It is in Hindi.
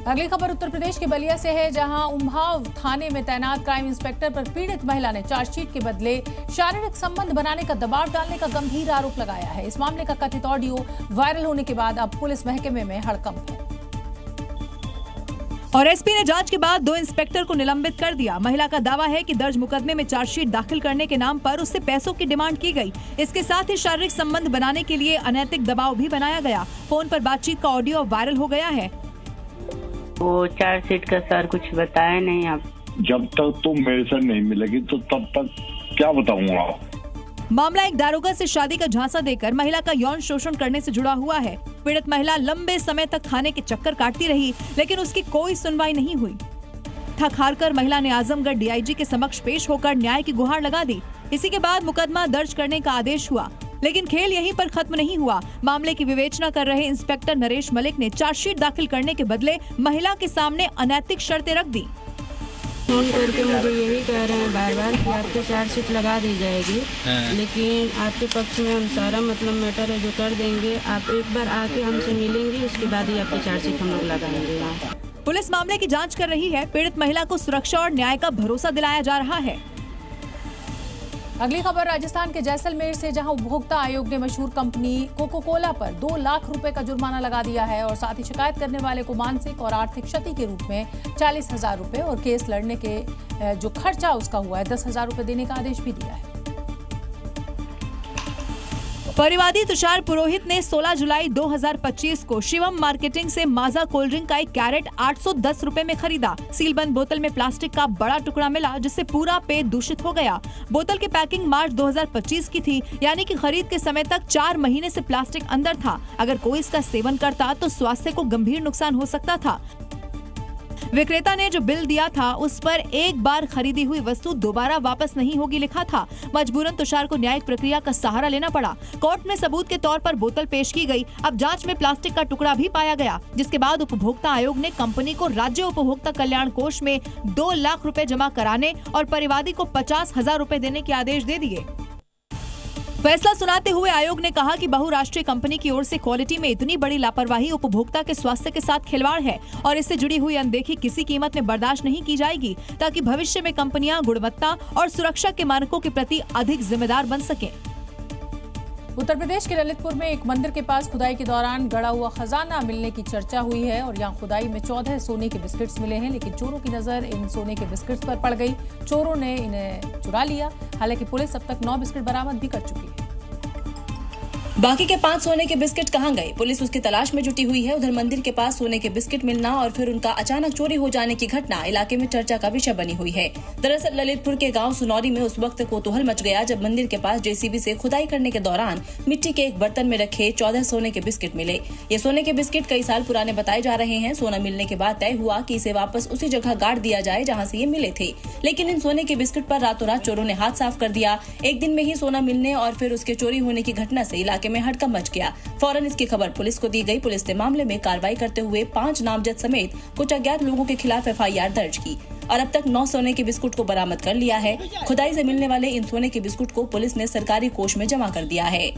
अगली खबर उत्तर प्रदेश के बलिया से है, जहां उम्भाव थाने में तैनात क्राइम इंस्पेक्टर पर पीड़ित महिला ने चार्जशीट के बदले शारीरिक संबंध बनाने का दबाव डालने का गंभीर आरोप लगाया है। इस मामले का कथित ऑडियो वायरल होने के बाद अब पुलिस महकमे में हड़कंप है और एसपी ने जांच के बाद 2 इंस्पेक्टर को निलंबित कर दिया। महिला का दावा है कि दर्ज मुकदमे में चार्जशीट दाखिल करने के नाम पर उससे पैसों की डिमांड की गई। इसके साथ ही शारीरिक संबंध बनाने के लिए अनैतिक दबाव भी बनाया गया। फोन पर बातचीत का ऑडियो वायरल हो गया है। वो चार्जशीट का सर कुछ बताया नहीं। आप जब तक तुम मेरे से नहीं मिलेगी तो तब तक क्या बताऊंगा। मामला एक दारोगा से शादी का झांसा देकर महिला का यौन शोषण करने से जुड़ा हुआ है। पीड़ित महिला लंबे समय तक थाने के चक्कर काटती रही, लेकिन उसकी कोई सुनवाई नहीं हुई। थक हार कर महिला ने आजमगढ़ डीआईजी के समक्ष पेश होकर न्याय की गुहार लगा दी। इसी के बाद मुकदमा दर्ज करने का आदेश हुआ, लेकिन खेल यहीं पर खत्म नहीं हुआ। मामले की विवेचना कर रहे इंस्पेक्टर नरेश मलिक ने चार्जशीट दाखिल करने के बदले महिला के सामने अनैतिक शर्तें रख दी। फोन करके मुझे यही कह रहे हैं बार बार कि आपकी चार्जशीट लगा दी जाएगी, लेकिन आपके पक्ष में हम सारा मैटर है जो कर देंगे। आप एक बार आके हमसे मिलेंगे, उसके बाद ही आपकी चार्जशीट हम लोग लगाएंगे। पुलिस मामले की जांच कर रही है। पीड़ित महिला को सुरक्षा और न्याय का भरोसा दिलाया जा रहा है। अगली खबर राजस्थान के जैसलमेर से, जहां उपभोक्ता आयोग ने मशहूर कंपनी कोको कोला पर 2 लाख रुपए का जुर्माना लगा दिया है और साथ ही शिकायत करने वाले को मानसिक और आर्थिक क्षति के रूप में 40,000 रुपए और केस लड़ने के जो खर्चा उसका हुआ है 10,000 रुपए देने का आदेश भी दिया है। परिवादी तुषार पुरोहित ने 16 जुलाई 2025 को शिवम मार्केटिंग से माजा कोल्ड ड्रिंक का 1 कैरेट 810 रुपए में खरीदा। सीलबंद बोतल में प्लास्टिक का बड़ा टुकड़ा मिला, जिससे पूरा पेय दूषित हो गया। बोतल की पैकिंग मार्च 2025 की थी, यानी कि खरीद के समय तक 4 महीने से प्लास्टिक अंदर था। अगर कोई इसका सेवन करता तो स्वास्थ्य को गंभीर नुकसान हो सकता था। विक्रेता ने जो बिल दिया था उस पर एक बार खरीदी हुई वस्तु दोबारा वापस नहीं होगी लिखा था। मजबूरन तुषार को न्यायिक प्रक्रिया का सहारा लेना पड़ा। कोर्ट में सबूत के तौर पर बोतल पेश की गई। अब जांच में प्लास्टिक का टुकड़ा भी पाया गया, जिसके बाद उपभोक्ता आयोग ने कंपनी को राज्य उपभोक्ता कल्याण कोष में 2 लाख रुपए जमा कराने और परिवादी को 50,000 रुपए देने के आदेश दे दिए। फैसला सुनाते हुए आयोग ने कहा कि बहुराष्ट्रीय कंपनी की ओर से क्वालिटी में इतनी बड़ी लापरवाही उपभोक्ता के स्वास्थ्य के साथ खिलवाड़ है और इससे जुड़ी हुई अनदेखी किसी कीमत में बर्दाश्त नहीं की जाएगी, ताकि भविष्य में कंपनियां गुणवत्ता और सुरक्षा के मानकों के प्रति अधिक जिम्मेदार बन सकें। उत्तर प्रदेश के ललितपुर में एक मंदिर के पास खुदाई के दौरान गड़ा हुआ खजाना मिलने की चर्चा हुई है और यहाँ खुदाई में 14 सोने के बिस्किट्स मिले हैं, लेकिन चोरों की नजर इन सोने के बिस्किट्स पर पड़ गई। चोरों ने इन्हें चुरा लिया। हालांकि पुलिस अब तक 9 बिस्किट बरामद भी कर चुकी है। बाकी के 5 सोने के बिस्किट कहां गए, पुलिस उसकी तलाश में जुटी हुई है। उधर मंदिर के पास सोने के बिस्किट मिलना और फिर उनका अचानक चोरी हो जाने की घटना इलाके में चर्चा का विषय बनी हुई है। दरअसल ललितपुर के गांव सुनौरी में उस वक्त कौतूहल मच गया जब मंदिर के पास जेसीबी से खुदाई करने के दौरान मिट्टी के एक बर्तन में रखे 14 सोने के बिस्किट मिले। ये सोने के बिस्किट कई साल पुराने बताए जा रहे हैं। सोना मिलने के बाद तय हुआ कि इसे वापस उसी जगह गाड़ दिया जाए जहाँ से ये मिले थे, लेकिन इन सोने के बिस्किट पर रातों रात चोरों ने हाथ साफ कर दिया। एक दिन में ही सोना मिलने और फिर उसके चोरी होने की घटना से इलाके में हड़कंप मच गया। फौरन इसकी खबर पुलिस को दी गई। पुलिस ने मामले में कार्रवाई करते हुए 5 नामजद समेत कुछ अज्ञात लोगों के खिलाफ एफआईआर दर्ज की और अब तक 9 सोने के बिस्कुट को बरामद कर लिया है। खुदाई से मिलने वाले इन सोने के बिस्कुट को पुलिस ने सरकारी कोष में जमा कर दिया है।